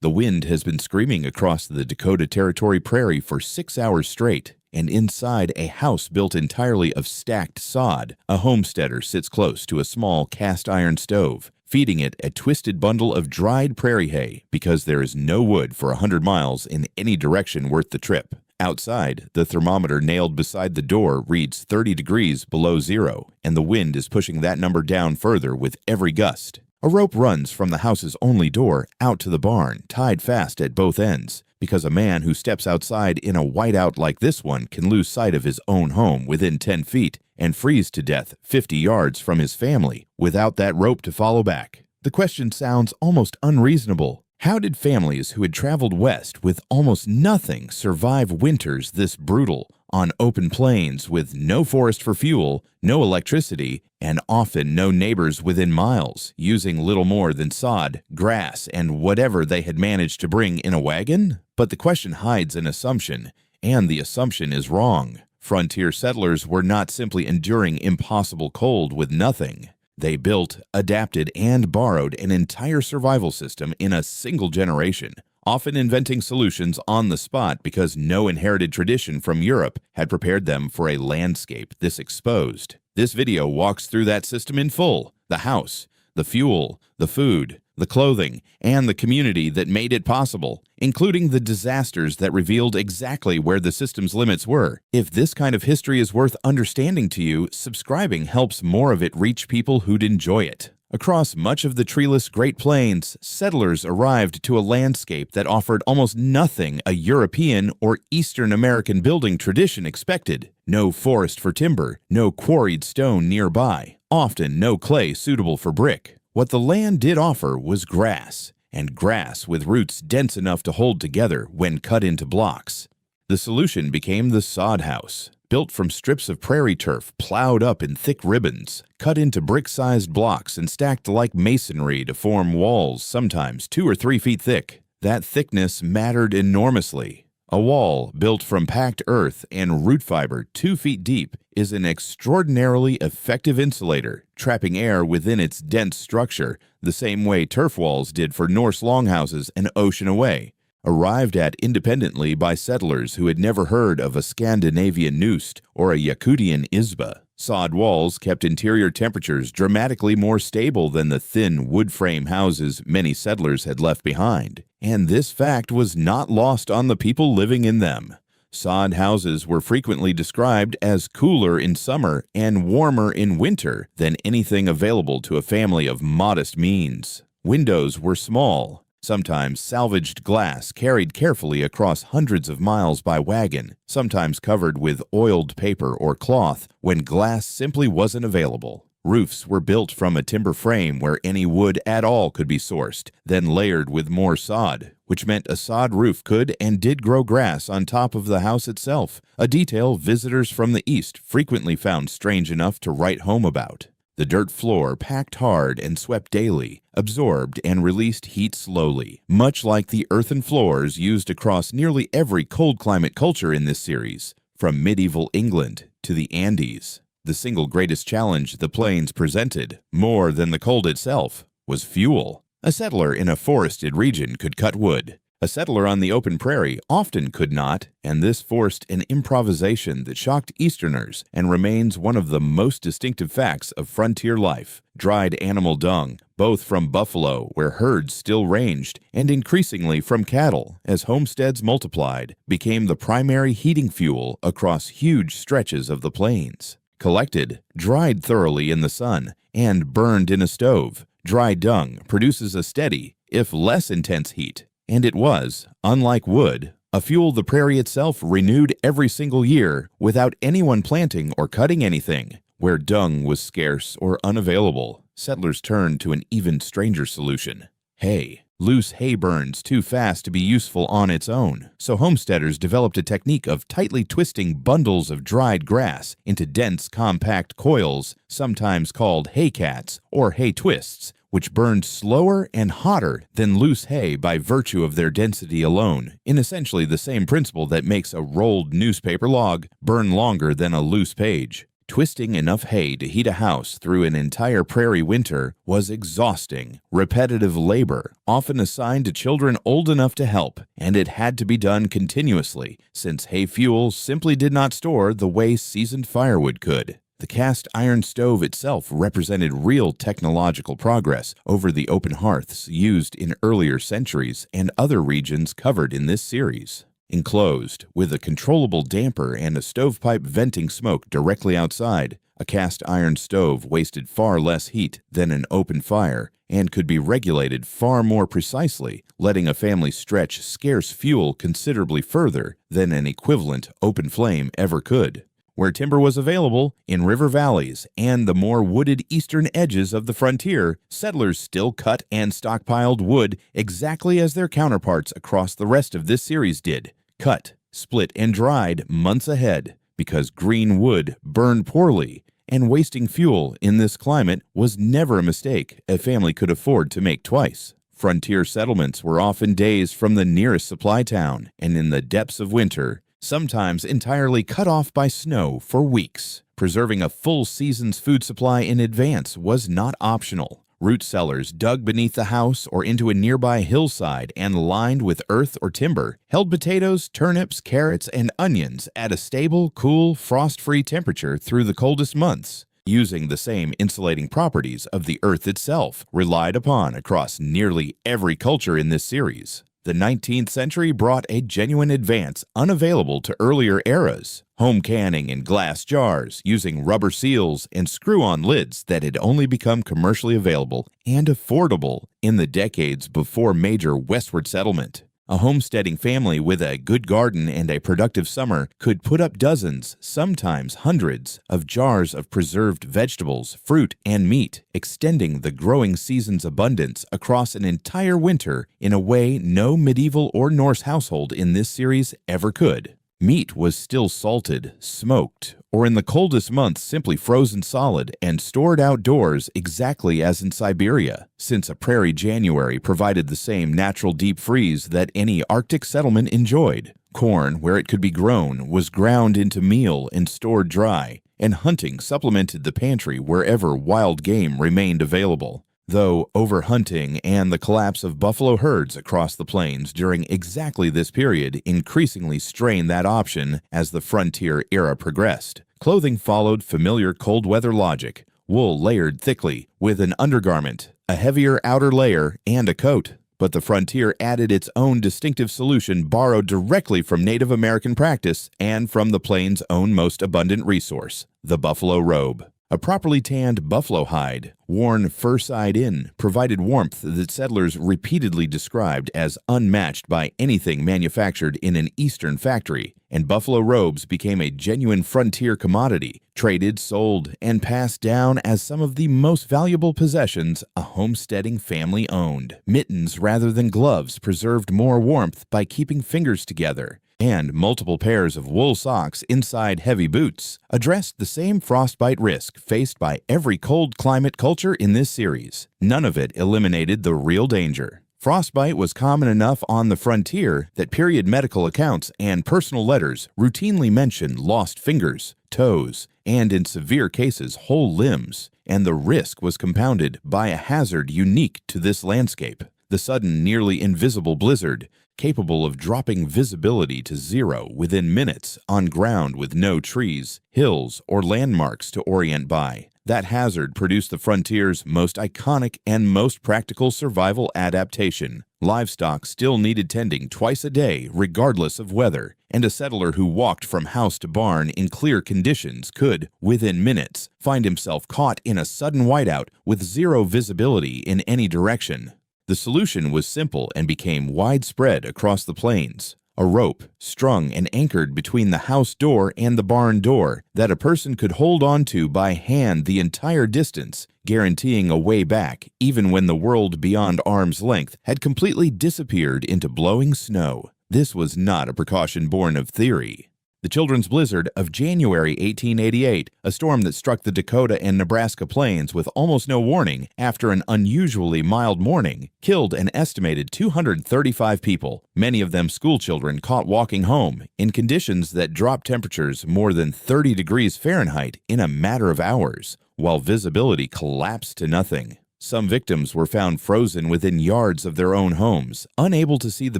The wind has been screaming across the Dakota Territory prairie for 6 hours straight, and inside a house built entirely of stacked sod, a homesteader sits close to a small cast-iron stove, feeding it a twisted bundle of dried prairie hay because there is no wood for 100 miles in any direction worth the trip. Outside, the thermometer nailed beside the door reads 30 degrees below zero, and the wind is pushing that number down further with every gust. A rope runs from the house's only door out to the barn, tied fast at both ends, because a man who steps outside in a whiteout like this one can lose sight of his own home within 10 feet and freeze to death 50 yards from his family without that rope to follow back. The question sounds almost unreasonable. How did families who had traveled west with almost nothing survive winters this brutal, on open plains with no forest for fuel, no electricity, and often no neighbors within miles, using little more than sod, grass, and whatever they had managed to bring in a wagon? But the question hides an assumption, and the assumption is wrong. Frontier settlers were not simply enduring impossible cold with nothing. They built, adapted, and borrowed an entire survival system in a single generation, often inventing solutions on the spot because no inherited tradition from Europe had prepared them for a landscape this exposed. This video walks through that system in full: the house, the fuel, the food, the clothing, and the community that made it possible, including the disasters that revealed exactly where the system's limits were. If this kind of history is worth understanding to you, subscribing helps more of it reach people who'd enjoy it. Across much of the treeless Great Plains, settlers arrived to a landscape that offered almost nothing a European or Eastern American building tradition expected. No forest for timber, no quarried stone nearby, often no clay suitable for brick. What the land did offer was grass, and grass with roots dense enough to hold together when cut into blocks. The solution became the sod house, built from strips of prairie turf plowed up in thick ribbons, cut into brick-sized blocks and stacked like masonry to form walls sometimes 2 or 3 feet thick. That thickness mattered enormously. A wall built from packed earth and root fiber 2 feet deep is an extraordinarily effective insulator, trapping air within its dense structure the same way turf walls did for Norse longhouses an ocean away. Arrived at independently by settlers who had never heard of a Scandinavian noost or a Yakutian izba, sod walls kept interior temperatures dramatically more stable than the thin wood frame houses many settlers had left behind, and this fact was not lost on the people living in them. Sod houses were frequently described as cooler in summer and warmer in winter than anything available to a family of modest means. Windows were small, sometimes salvaged glass carried carefully across hundreds of miles by wagon, sometimes covered with oiled paper or cloth when glass simply wasn't available. Roofs were built from a timber frame where any wood at all could be sourced, then layered with more sod, which meant a sod roof could and did grow grass on top of the house itself, a detail visitors from the east frequently found strange enough to write home about. The dirt floor, packed hard and swept daily, absorbed and released heat slowly, much like the earthen floors used across nearly every cold climate culture in this series, from medieval England to the Andes. The single greatest challenge the plains presented, more than the cold itself, was fuel. A settler in a forested region could cut wood. A settler on the open prairie often could not, and this forced an improvisation that shocked Easterners and remains one of the most distinctive facts of frontier life. Dried animal dung, both from buffalo, where herds still ranged, and increasingly from cattle, as homesteads multiplied, became the primary heating fuel across huge stretches of the plains. Collected, dried thoroughly in the sun, and burned in a stove, dry dung produces a steady, if less intense heat. And it was, unlike wood, a fuel the prairie itself renewed every single year without anyone planting or cutting anything. Where dung was scarce or unavailable, settlers turned to an even stranger solution: hay. Loose hay burns too fast to be useful on its own, so homesteaders developed a technique of tightly twisting bundles of dried grass into dense, compact coils, sometimes called hay cats or hay twists, which burned slower and hotter than loose hay by virtue of their density alone, in essentially the same principle that makes a rolled newspaper log burn longer than a loose page. Twisting enough hay to heat a house through an entire prairie winter was exhausting, repetitive labor, often assigned to children old enough to help, and it had to be done continuously, since hay fuel simply did not store the way seasoned firewood could. The cast iron stove itself represented real technological progress over the open hearths used in earlier centuries and other regions covered in this series. Enclosed, with a controllable damper and a stovepipe venting smoke directly outside, a cast iron stove wasted far less heat than an open fire and could be regulated far more precisely, letting a family stretch scarce fuel considerably further than an equivalent open flame ever could. Where timber was available, in river valleys and the more wooded eastern edges of the frontier, settlers still cut and stockpiled wood exactly as their counterparts across the rest of this series did. Cut, split, and dried months ahead, because green wood burned poorly, and wasting fuel in this climate was never a mistake a family could afford to make twice. Frontier settlements were often days from the nearest supply town, and in the depths of winter, sometimes entirely cut off by snow for weeks. Preserving a full season's food supply in advance was not optional. Root cellars dug beneath the house or into a nearby hillside and lined with earth or timber held potatoes, turnips, carrots, and onions at a stable, cool, frost-free temperature through the coldest months, using the same insulating properties of the earth itself relied upon across nearly every culture in this series. The 19th century brought a genuine advance unavailable to earlier eras. Home canning in glass jars using rubber seals and screw-on lids that had only become commercially available and affordable in the decades before major westward settlement. A homesteading family with a good garden and a productive summer could put up dozens, sometimes hundreds, of jars of preserved vegetables, fruit, and meat, extending the growing season's abundance across an entire winter in a way no medieval or Norse household in this series ever could. Meat was still salted, smoked, or in the coldest months simply frozen solid and stored outdoors exactly as in Siberia, since a prairie January provided the same natural deep freeze that any Arctic settlement enjoyed. Corn, where it could be grown, was ground into meal and stored dry, and hunting supplemented the pantry wherever wild game remained available. Though overhunting and the collapse of buffalo herds across the plains during exactly this period increasingly strained that option as the frontier era progressed. Clothing followed familiar cold weather logic, wool layered thickly with an undergarment, a heavier outer layer, and a coat. But the frontier added its own distinctive solution borrowed directly from Native American practice and from the plains' own most abundant resource, the buffalo robe. A properly tanned buffalo hide, worn fur side in, provided warmth that settlers repeatedly described as unmatched by anything manufactured in an eastern factory, and buffalo robes became a genuine frontier commodity, traded, sold, and passed down as some of the most valuable possessions a homesteading family owned. Mittens rather than gloves preserved more warmth by keeping fingers together, and multiple pairs of wool socks inside heavy boots addressed the same frostbite risk faced by every cold climate culture in this series. None of it eliminated the real danger. Frostbite was common enough on the frontier that period medical accounts and personal letters routinely mentioned lost fingers, toes, and in severe cases whole limbs, and the risk was compounded by a hazard unique to this landscape: the sudden nearly invisible blizzard, capable of dropping visibility to zero within minutes on ground with no trees, hills, or landmarks to orient by. That hazard produced the frontier's most iconic and most practical survival adaptation. Livestock still needed tending twice a day regardless of weather, and a settler who walked from house to barn in clear conditions could, within minutes, find himself caught in a sudden whiteout with zero visibility in any direction. The solution was simple and became widespread across the plains. A rope, strung and anchored between the house door and the barn door, that a person could hold onto by hand the entire distance, guaranteeing a way back even when the world beyond arm's length had completely disappeared into blowing snow. This was not a precaution born of theory. The Children's Blizzard of January 1888, a storm that struck the Dakota and Nebraska plains with almost no warning after an unusually mild morning, killed an estimated 235 people, many of them schoolchildren caught walking home in conditions that dropped temperatures more than 30 degrees Fahrenheit in a matter of hours, while visibility collapsed to nothing. Some victims were found frozen within yards of their own homes, unable to see the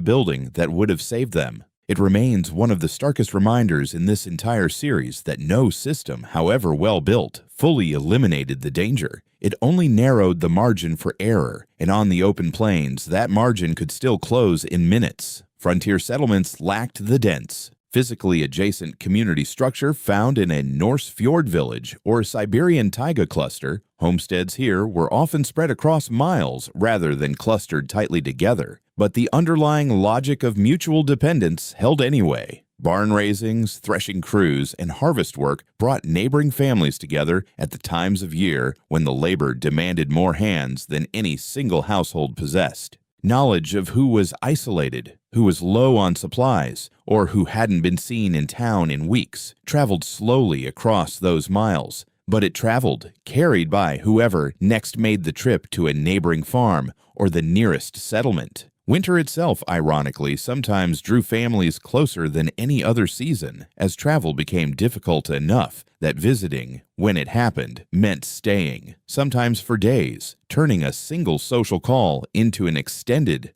building that would have saved them. It remains one of the starkest reminders in this entire series that no system, however well built, fully eliminated the danger. It only narrowed the margin for error, and on the open plains, that margin could still close in minutes. Frontier settlements lacked the dense, physically adjacent community structure found in a Norse fjord village or Siberian taiga cluster. Homesteads here were often spread across miles rather than clustered tightly together, but the underlying logic of mutual dependence held anyway. Barn raisings, threshing crews, and harvest work brought neighboring families together at the times of year when the labor demanded more hands than any single household possessed. Knowledge of who was isolated, who was low on supplies, or who hadn't been seen in town in weeks, traveled slowly across those miles. But it traveled, carried by whoever next made the trip to a neighboring farm or the nearest settlement. Winter itself, ironically, sometimes drew families closer than any other season, as travel became difficult enough that visiting, when it happened, meant staying, sometimes for days, turning a single social call into an extended,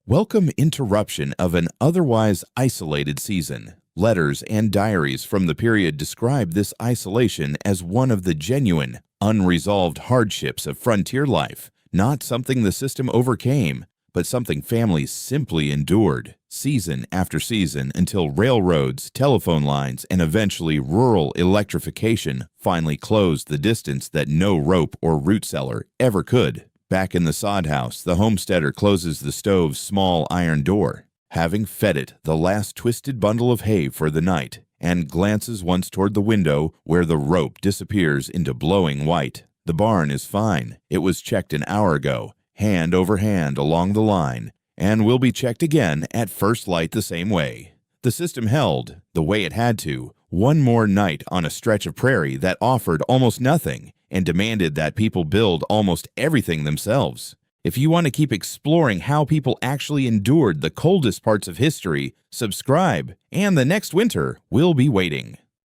welcome interruption of an otherwise isolated season. Letters and diaries from the period describe this isolation as one of the genuine, unresolved hardships of frontier life, not something the system overcame, but something families simply endured, season after season, until railroads, telephone lines, and eventually rural electrification finally closed the distance that no rope or root cellar ever could. Back in the sod house, the homesteader closes the stove's small iron door, having fed it the last twisted bundle of hay for the night, and glances once toward the window where the rope disappears into blowing white. The barn is fine. It was checked an hour ago, hand over hand along the line, and will be checked again at first light the same way. The system held, the way it had to, one more night on a stretch of prairie that offered almost nothing and demanded that people build almost everything themselves. If you want to keep exploring how people actually endured the coldest parts of history, subscribe, and the next winter will be waiting.